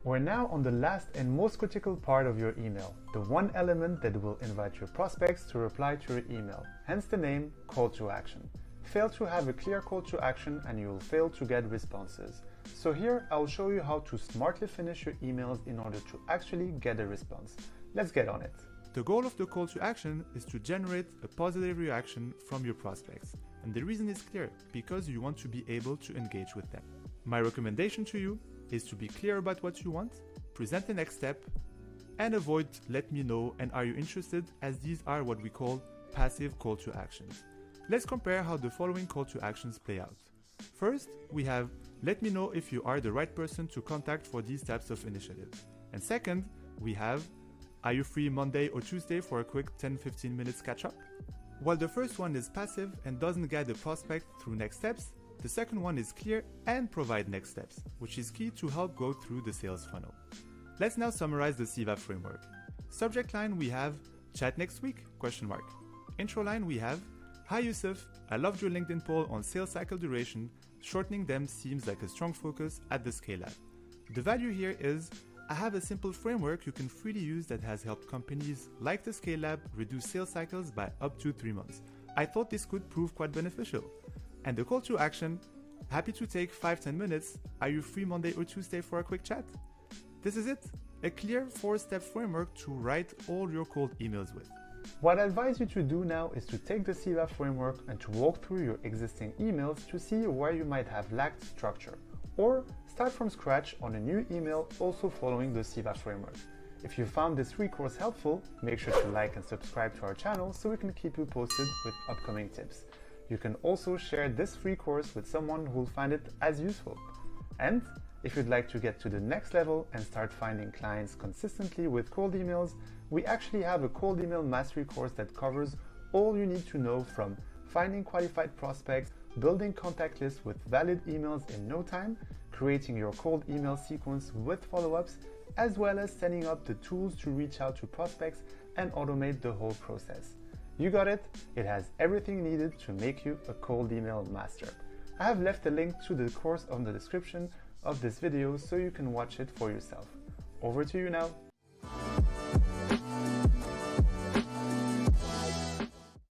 We're now on the last and most critical part of your email, the one element that will invite your prospects to reply to your email, hence the name call to action. Fail to have a clear call to action and you will fail to get responses. So here I'll show you how to smartly finish your emails in order to actually get a response. Let's get on it. The goal of the call to action is to generate a positive reaction from your prospects. And the reason is clear, because you want to be able to engage with them. My recommendation to you is to be clear about what you want, present the next step, and avoid let me know and are you interested, as these are what we call passive call to actions. Let's compare how the following call to actions play out. First, we have let me know if you are the right person to contact for these types of initiatives. And second, we have are you free Monday or Tuesday for a quick 10-15 minutes catch up? While the first one is passive and doesn't guide the prospect through next steps, the second one is clear and provide next steps, which is key to help go through the sales funnel. Let's now summarize the CVAP framework. Subject line we have chat next week? Intro line we have hi Youssef, I loved your LinkedIn poll on sales cycle duration. Shortening them seems like a strong focus at the Scalelab. The value here is I have a simple framework you can freely use that has helped companies like the Scalelab reduce sales cycles by up to 3 months. I thought this could prove quite beneficial. And the call to action, happy to take 5-10 minutes, are you free Monday or Tuesday for a quick chat? This is it, a clear 4-step framework to write all your cold emails with. What I advise you to do now is to take the CVAP framework and to walk through your existing emails to see where you might have lacked structure, or start from scratch on a new email also following the CVAP framework. If you found this recourse helpful, make sure to like and subscribe to our channel so we can keep you posted with upcoming tips. You can also share this free course with someone who will find it as useful. And if you'd like to get to the next level and start finding clients consistently with cold emails, we actually have a cold email mastery course that covers all you need to know, from finding qualified prospects, building contact lists with valid emails in no time, creating your cold email sequence with follow-ups, as well as setting up the tools to reach out to prospects and automate the whole process. You got it? It has everything needed to make you a cold email master. I have left a link to the course on the description of this video so you can watch it for yourself. Over to you now.